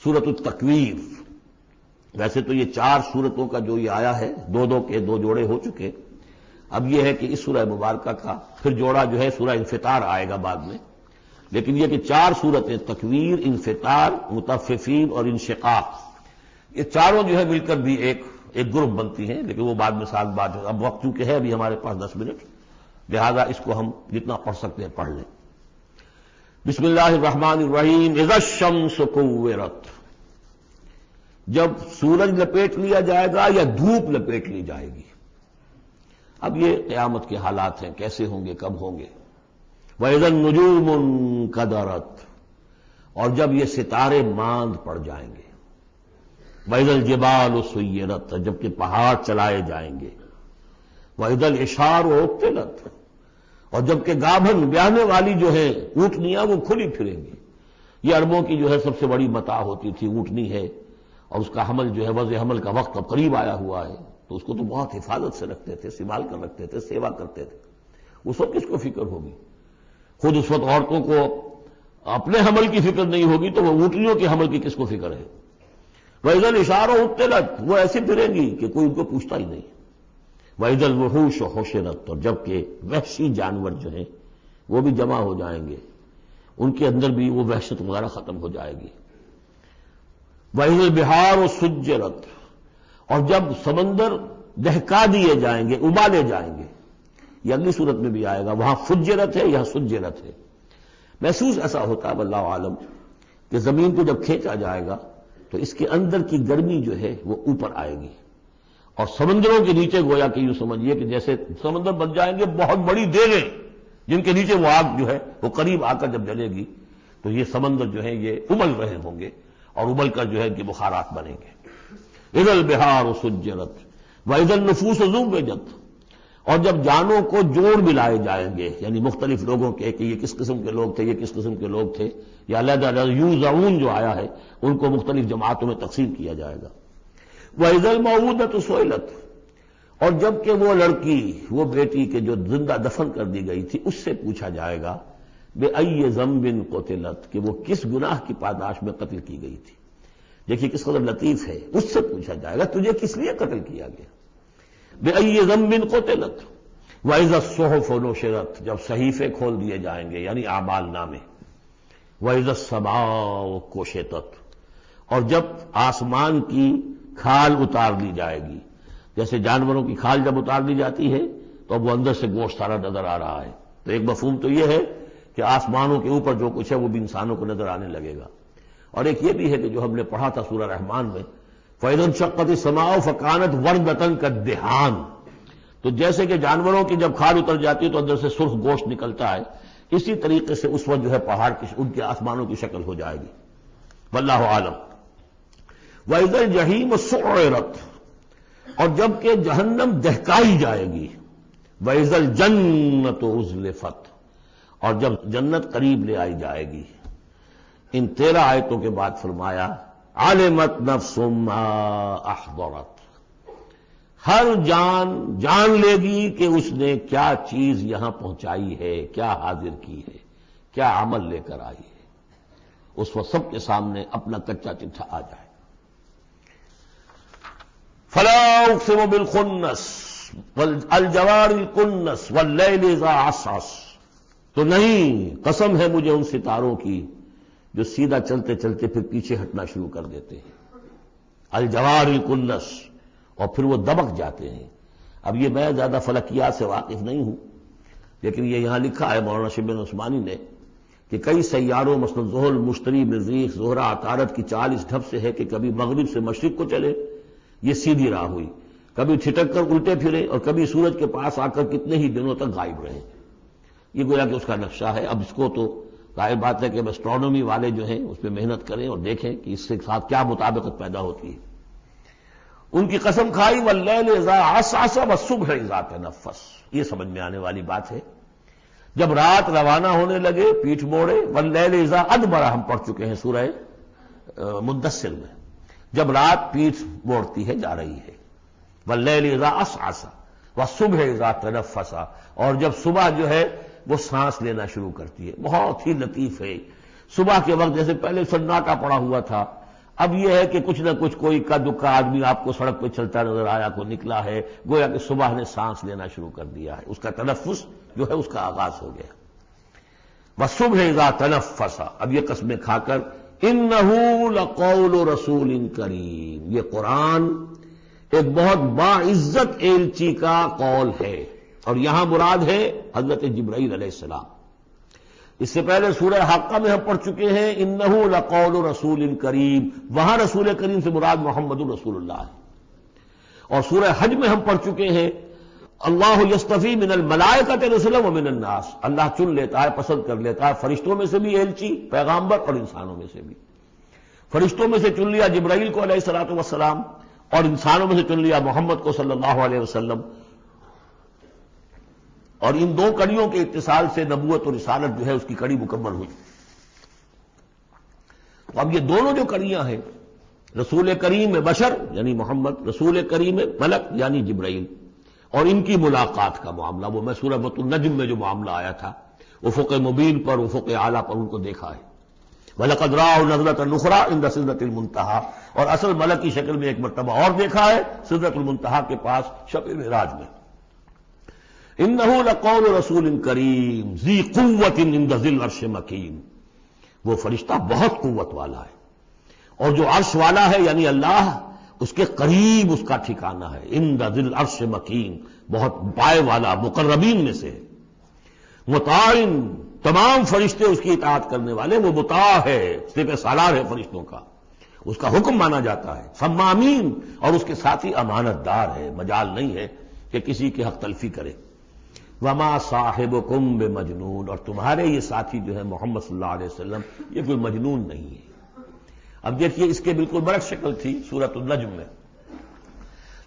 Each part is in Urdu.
سورۃ التکویر. ویسے تو یہ 4 سورتوں کا جو یہ آیا ہے، 2 کے 2 جوڑے ہو چکے. اب یہ ہے کہ اس سورہ مبارکہ کا پھر جوڑا جو ہے سورہ انفطار آئے گا بعد میں. لیکن یہ کہ 4 سورتیں تکویر، انفطار، مطففین اور انشقاق، یہ چاروں جو ہے مل کر بھی ایک گروپ بنتی ہیں. لیکن وہ بعد میں ساتھ بات ہے. اب وقت چونکہ ہے ابھی ہمارے پاس 10 منٹ، لہذا اس کو ہم جتنا پڑھ سکتے ہیں پڑھ لیں. بسم اللہ الرحمن الرحیم. اذا الشمس کورت، جب سورج لپیٹ لیا جائے گا یا دھوپ لپیٹ لی جائے گی. اب یہ قیامت کے حالات ہیں، کیسے ہوں گے، کب ہوں گے. وَإِذَا النُّجُومُ انْكَدَرَتْ، اور جب یہ ستارے ماند پڑ جائیں گے. وَإِذَا الْجِبَالُ سُيِّرَتْ، جبکہ پہاڑ چلائے جائیں گے. وَإِذَا الْعِشَارُ عُطِّلَتْ، اور جبکہ گابھن بیاہنے والی جو ہے اونٹنیاں وہ کھلی پھریں گی. یہ عربوں کی جو ہے سب سے بڑی متاع ہوتی تھی، اونٹنی ہے، اور اس کا حمل جو ہے وضع حمل کا وقت اب قریب آیا ہوا ہے، تو اس کو تو بہت حفاظت سے رکھتے تھے، سنبھال کر رکھتے تھے، سیوا کرتے تھے. اس وقت کس کو فکر ہوگی؟ خود اس وقت عورتوں کو اپنے حمل کی فکر نہیں ہوگی تو وہ اونٹنیوں کے حمل کی کس کو فکر ہے. وَإِذَا الْعِشَارُ عُطِّلَتْ، وہ ایسے پھریں گی کہ کوئی ان کو پوچھتا ہی نہیں. وَإِذَا الْوُحُوشُ حُشِرَتْ، اور جبکہ وحشی جانور جو ہیں وہ بھی جمع ہو جائیں گے، ان کے اندر بھی وہ وحشت وغیرہ ختم ہو جائے گی. وَإِذَا الْبِحَارُ سُجِّرَتْ، اور جب سمندر دہکا دیے جائیں گے، ابالے جائیں گے. یہ اگلی صورت میں بھی آئے گا، وہاں فجرت ہے، یہاں سجرت ہے. محسوس ایسا ہوتا ہے واللہ عالم کہ زمین کو جب کھینچا جائے گا تو اس کے اندر کی گرمی جو ہے وہ اوپر آئے گی، اور سمندروں کے نیچے گویا کہ یوں سمجھیے کہ جیسے سمندر بن جائیں گے بہت بڑی دیگیں، جن کے نیچے وہ آگ جو ہے وہ قریب آ کر جب جلے گی تو یہ سمندر جو ہے یہ ابل رہے ہوں گے، اور ابل کر جو ہے کہ بخارات بنیں گے. اذا البحار سجرت واذا النفوس زوجت، اور جب جانوں کو جوڑ ملائے جائیں گے، یعنی مختلف لوگوں کے کہ یہ کس قسم کے لوگ تھے، یہ کس قسم کے لوگ تھے، یا علیحدہ علیحدہ یوزعون جو آیا ہے ان کو مختلف جماعتوں میں تقسیم کیا جائے گا. وَإِذَا الْمَوْءُودَةُ سُئِلَتْ، اور جب کہ وہ لڑکی، وہ بیٹی کے جو زندہ دفن کر دی گئی تھی، اس سے پوچھا جائے گا بِأَيِّ ذَنبٍ قُتِلَتْ، کہ وہ کس گناہ کی پاداش میں قتل کی گئی تھی. دیکھیے کس قدر لطیف ہے. اس سے پوچھا جائے گا تجھے کس لیے قتل کیا گیا. بِأَيِّ ذَنبٍ قُتِلَتْ وَإِذَا الصُّحُفُ نُشِرَتْ، جب صحیفے کھول دیے جائیں گے یعنی اعمال نامے. وَإِذَا السَّمَاءُ كُشِطَتْ، اور جب آسمان کی کھال اتار لی جائے گی. جیسے جانوروں کی کھال جب اتار لی جاتی ہے تو اب وہ اندر سے گوشت سارا نظر آ رہا ہے. تو ایک مفہوم تو یہ ہے کہ آسمانوں کے اوپر جو کچھ ہے وہ بھی انسانوں کو نظر آنے لگے گا. اور ایک یہ بھی ہے کہ جو ہم نے پڑھا تھا سورہ رحمان میں، فَإِذَا انشَقَّتِ السَّمَاءُ فَكَانَتْ وَرْدَةً كَالدِّهَانِ، تو جیسے کہ جانوروں کی جب کھال اتر جاتی ہے تو اندر سے سرخ گوشت نکلتا ہے، اسی طریقے سے اس وقت جو ہے پہاڑ کی ان کے آسمانوں کی شکل ہو جائے گی. واللہ عالم. وَإِذَا الْجَحِيمُ سُعِّرَتْ، اور جب کہ جہنم دہکائی جائے گی. وَإِذَا الْجَنَّةُ أُزْلِفَتْ، اور جب جنت قریب لے آئی جائے گی. ان 13 آیتوں کے بعد فرمایا عَلِمَتْ نَفْسٌ مَّا أَحْضَرَتْ، ہر جان جان لے گی کہ اس نے کیا چیز یہاں پہنچائی ہے، کیا حاضر کی ہے، کیا عمل لے کر آئی ہے. اس وقت سب کے سامنے اپنا کچا چٹھا آ جائے. فَلَا أُقْسِمُ بِالْخُنَّسِ الْجَوَارِ الْكُنَّسِ وَاللَّيْلِ إِذَا عَسْعَسَ، تو نہیں، قسم ہے مجھے ان ستاروں کی جو سیدھا چلتے چلتے پھر پیچھے ہٹنا شروع کر دیتے ہیں. الجوار الکنس، اور پھر وہ دبک جاتے ہیں. اب یہ میں زیادہ فلکیات سے واقف نہیں ہوں، لیکن یہ یہاں لکھا ہے مولانا شبلی عثمانی نے کہ کئی سیاروں مثلا زحل، مشتری، مریخ، زہرہ، عطارد کی چال اس ڈھب سے ہے کہ کبھی مغرب سے مشرق کو چلے، یہ سیدھی راہ ہوئی، کبھی ٹھٹک کر الٹے پھرے، اور کبھی سورج کے پاس آ کر کتنے ہی دنوں تک غائب رہے. یہ گویا کہ اس کا نقشہ ہے. اب اس کو تو ظاہر بات ہے کہ ایسٹرونومی والے جو ہیں اس پہ محنت کریں اور دیکھیں کہ اس کے ساتھ کیا مطابقت پیدا ہوتی ہے. ان کی قسم کھائی واللیل اذا عسعس والصبح اذا تنفس، یہ سمجھ میں آنے والی بات ہے. جب رات روانہ ہونے لگے، پیٹھ موڑے. واللیل اذا ادبر ہم پڑھ چکے ہیں سورہ مدثر میں، جب رات پیٹھ موڑتی ہے جا رہی ہے. واللیل اذا عسعس والصبح اذا تنفس، اور جب صبح جو ہے وہ سانس لینا شروع کرتی ہے. بہت ہی لطیف ہے. صبح کے وقت جیسے پہلے سناٹا پڑا ہوا تھا، اب یہ ہے کہ کچھ نہ کچھ کوئی کا دکا آدمی آپ کو سڑک پہ چلتا نظر آیا، کوئی نکلا ہے، گویا کہ صبح نے سانس لینا شروع کر دیا ہے، اس کا تنفس جو ہے اس کا آغاز ہو گیا۔ وَالصُّبْحِ إِذَا تَنَفَّسَ، اب یہ قسمیں کھا کر إِنَّهُ لَقَوْلُ رَسُولٍ کریم، یہ قرآن ایک بہت باعزت ایلچی کا قول ہے، اور یہاں مراد ہے حضرت جبرائیل علیہ السلام۔ اس سے پہلے سورہ حاقہ میں ہم پڑھ چکے ہیں انہ لقول رسول کریم، وہاں رسول کریم سے مراد محمد الرسول اللہ ہے۔ اور سورہ حج میں ہم پڑھ چکے ہیں اللہ یصطفی من الملائکۃ رسلا ومن الناس، اللہ چن لیتا ہے، پسند کر لیتا ہے فرشتوں میں سے بھی ایلچی پیغامبر اور انسانوں میں سے بھی۔ فرشتوں میں سے چن لیا جبرائیل کو علیہ الصلوۃ والسلام، اور انسانوں میں سے چن لیا محمد کو صلی اللہ علیہ وسلم، اور ان دو کڑیوں کے اتصال سے نبوت اور رسالت جو ہے اس کی کڑی مکمل ہوئی۔ تو اب یہ دونوں جو کڑیاں ہیں، رسول کریم بشر یعنی محمد، رسول کریم ملک یعنی جبرائیل، اور ان کی ملاقات کا معاملہ، وہ میں سورہ النجم میں جو معاملہ آیا تھا، افق مبین پر، افق اعلیٰ پر ان کو دیکھا ہے۔ وَلَقَدْ رَآهُ نَزْلَةً أُخْرَىٰ عِندَ سِدْرَةِ الْمُنتَهَىٰ، اور اصل ملک کی شکل میں ایک مرتبہ اور دیکھا ہے سدرۃ المنتہا کے پاس شب معراج میں۔ انہ لقول رسول کریم ذی قوت عند ذی العرش مکین، وہ فرشتہ بہت قوت والا ہے، اور جو عرش والا ہے یعنی اللہ، اس کے قریب اس کا ٹھکانہ ہے، عند ذی العرش مکین، بہت پائے والا، مقربین میں سے، مطاع، تمام فرشتے اس کی اطاعت کرنے والے، وہ مطاع ہے، سپہ سالار ہے فرشتوں کا، اس کا حکم مانا جاتا ہے، سمامین، اور اس کے ساتھ ہی امانت دار ہے، مجال نہیں ہے کہ کسی کی حق تلفی کرے۔ وما صاحبکم بمجنون، اور تمہارے یہ ساتھی جو ہے محمد صلی اللہ علیہ وسلم، یہ کوئی مجنون نہیں ہے۔ اب دیکھیے اس کے بالکل برعکس شکل تھی سورۃ النجم میں،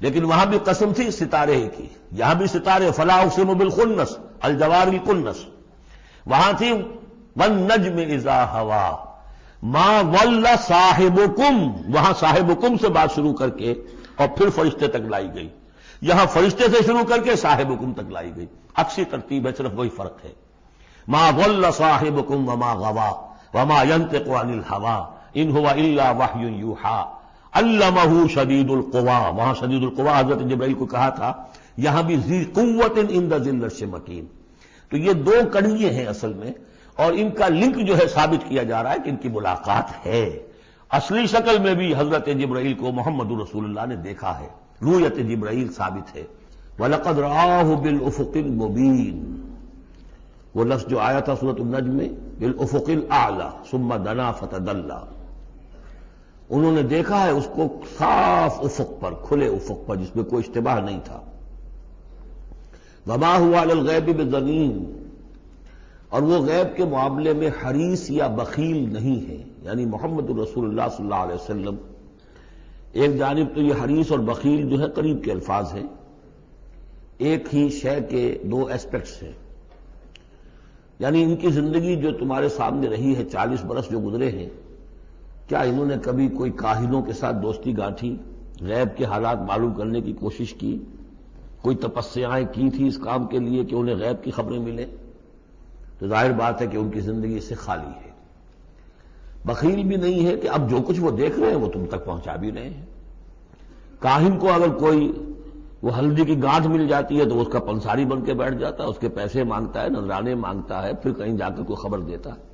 لیکن وہاں بھی قسم تھی ستارے کی، یہاں بھی ستارے، فلا اقسم بالخنس الجوار الکنس، وہاں تھی والنجم اذا ہوا ما ضل صاحبکم، وہاں صاحبکم سے بات شروع کر کے اور پھر فرشتے تک لائی گئی، یہاں فرشتے سے شروع کر کے صاحبکم تک لائی گئی، اکسی ترتیب ہے، صرف وہی فرق ہے۔ ما ضل صاحبکم وما غوا وما ينطق عن الهوى ان هو الا وحی یوحى علمہ شدید القویٰ، وہاں شدید القویٰ حضرت جبرائیل کو کہا تھا، یہاں بھی ذی قوت عند ذی العرش مکین۔ تو یہ دو کڑیے ہیں اصل میں، اور ان کا لنک جو ہے ثابت کیا جا رہا ہے کہ ان کی ملاقات ہے۔ اصلی شکل میں بھی حضرت جبرائیل کو محمد رسول اللہ نے دیکھا ہے، رؤیت جبرائیل ثابت ہے۔ وَلَقَدْ رَآهُ بِالْأُفُقِ الْمُبِينِ، وہ لفظ جو آیا تھا سورۃ النجم میں، بِالْأُفُقِ الْأَعْلَى ثُمَّ دَنَا فَتَدَلَّى، انہوں نے دیکھا ہے اس کو صاف افق پر، کھلے افق پر، جس میں کوئی اشتباہ نہیں تھا۔ وَمَا هُوَ عَلَى الْغَيْبِ بِضَنِينٍ، اور وہ غیب کے معاملے میں حریص یا بخیل نہیں ہے، یعنی محمد رسول اللہ صلی اللہ علیہ وسلم، ایک جانب تو یہ حریص اور بخیل جو ہے قریب کے الفاظ ہیں، ایک ہی شے کے دو ایسپیکٹس ہیں، یعنی ان کی زندگی جو تمہارے سامنے رہی ہے، 40 برس جو گزرے ہیں، کیا انہوں نے کبھی کوئی کاہنوں کے ساتھ دوستی گانٹھی، غیب کے حالات معلوم کرنے کی کوشش کی، کوئی تپسیائیں کی تھی اس کام کے لیے کہ انہیں غیب کی خبریں ملیں؟ تو ظاہر بات ہے کہ ان کی زندگی سے خالی ہے۔ بخیل بھی نہیں ہے کہ اب جو کچھ وہ دیکھ رہے ہیں وہ تم تک پہنچا بھی رہے ہیں۔ کاہن کو اگر کوئی وہ ہلدی کی گانٹھ مل جاتی ہے تو اس کا پنساری بن کے بیٹھ جاتا ہے، اس کے پیسے مانگتا ہے، نذرانے مانگتا ہے، پھر کہیں جا کر کوئی خبر دیتا ہے۔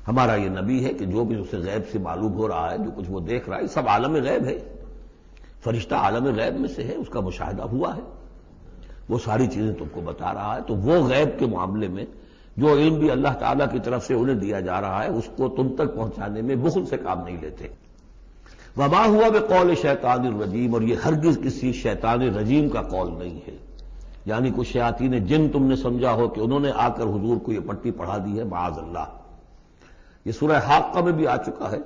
ہمارا یہ نبی ہے کہ جو بھی اسے غیب سے معلوم ہو رہا ہے، جو کچھ وہ دیکھ رہا ہے، سب عالم غیب ہے، فرشتہ عالم غیب میں سے ہے، اس کا مشاہدہ ہوا ہے، وہ ساری چیزیں تم کو بتا رہا ہے۔ تو وہ غیب کے معاملے میں جو علم بھی اللہ تعالیٰ کی طرف سے انہیں دیا جا رہا ہے، اس کو تم تک پہنچانے میں بخل سے کام نہیں لیتے۔ وما ہوا بقول شیطان الرجیم، اور یہ ہرگز کسی شیطان رجیم کا قول نہیں ہے، یعنی کچھ شیاطین جن تم نے سمجھا ہو کہ انہوں نے آ کر حضور کو یہ پٹی پڑھا دی ہے، معاذ اللہ۔ یہ سورہ حاقہ میں بھی آ چکا ہے،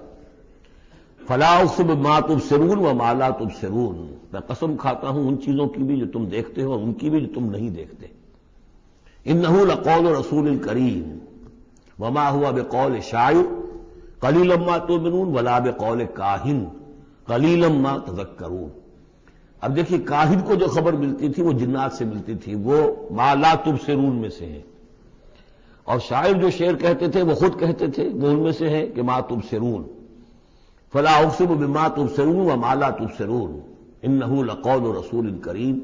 فلا اقسم بما تبصرون وما لا تبصرون، میں قسم کھاتا ہوں ان چیزوں کی بھی جو تم دیکھتے ہو اور ان کی بھی جو تم نہیں دیکھتے۔ انہ لقول رسول کریم وما هو بقول شاعر قلیلا ما تؤمنون ولا بقول کاہن قلیلا ما تذکرون۔ اب دیکھیے کاہن کو جو خبر ملتی تھی وہ جنات سے ملتی تھی، وہ ما لا تبصرون میں سے ہے، اور شاعر جو شعر کہتے تھے وہ خود کہتے تھے وہ ان میں سے ہے کہ ما تبصرون۔ فلا اقسم بما تبصرون وما لا تبصرون انه لقول رسول کریم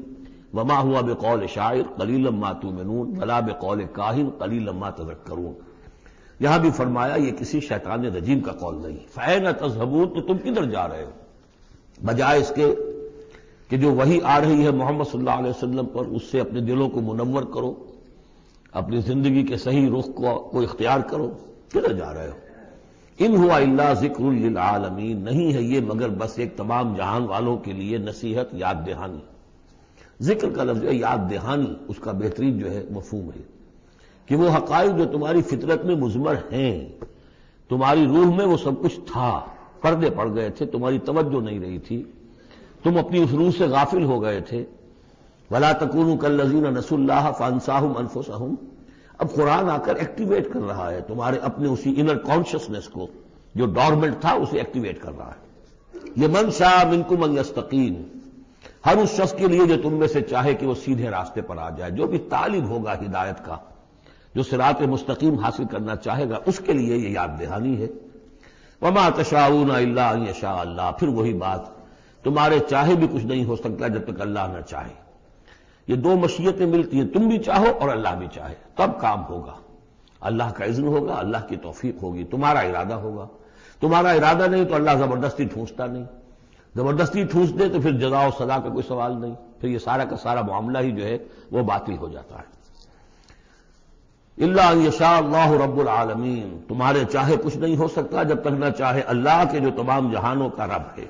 وما هو بقول شاعر قلیلا ما تؤمنون ولا بقول کاہن قلیلا ما تذکرون. یہاں بھی فرمایا یہ کسی شیطان رجیم کا قول نہیں. فأین تذهبون، تو تم کدھر جا رہے ہو؟ بجائے اس کے کہ جو وحی آ رہی ہے محمد صلی اللہ علیہ وسلم پر اس سے اپنے دلوں کو منور کرو، اپنی زندگی کے صحیح رخ کو اختیار کرو، کدھر جا رہے ہو؟ ان ہوا الا ذکر للعالمین، نہیں ہے یہ مگر بس ایک تمام جہان والوں کے لیے نصیحت، یاد دہانی. ذکر کا لفظ ہے، یاد دہانی اس کا بہترین جو ہے مفہوم ہے کہ وہ حقائق جو تمہاری فطرت میں مضمر ہیں، تمہاری روح میں وہ سب کچھ تھا، پردے پڑ گئے تھے، تمہاری توجہ نہیں رہی تھی، تم اپنی اس روح سے غافل ہو گئے تھے. وَلَا تَكُونُوا كَالَّذِينَ نَسُوا اللَّهَ فَأَنسَاهُمْ أَنفُسَهُمْ. اب قرآن آ کر ایکٹیویٹ کر رہا ہے تمہارے اپنے اسی انر کانشسنس کو جو ڈورمنٹ تھا، اسے ایکٹیویٹ کر رہا ہے. لِمَنْ شَاءَ مِنْكُمْ أَنْ يَسْتَقِيمَ، ہر اس شخص کے لیے جو تم میں سے چاہے کہ وہ سیدھے راستے پر آ جائے، جو بھی طالب ہوگا ہدایت کا، جو صراط مستقیم حاصل کرنا چاہے گا، اس کے لیے یہ یاد دہانی ہے. وَمَا تَشَاءُونَ إِلَّا أَن يَشَاءَ اللَّهُ. پھر وہی بات، تمہارے چاہے بھی کچھ نہیں ہو سکتا جب تک اللہ نہ چاہے. یہ دو مشیتیں ملتی ہیں، تم بھی چاہو اور اللہ بھی چاہے، تب کام ہوگا. اللہ کا اذن ہوگا، اللہ کی توفیق ہوگی، تمہارا ارادہ ہوگا. تمہارا ارادہ نہیں تو اللہ زبردستی ٹھونستا نہیں. زبردستی ٹھونس دے تو پھر جزا و سزا کا کوئی سوال نہیں، پھر یہ سارا کا سارا معاملہ ہی جو ہے وہ باطل ہو جاتا ہے. الا ان یشاء اللہ رب العالمین، تمہارے چاہے کچھ نہیں ہو سکتا جب تک نہ چاہے اللہ کے جو تمام جہانوں کا رب ہے.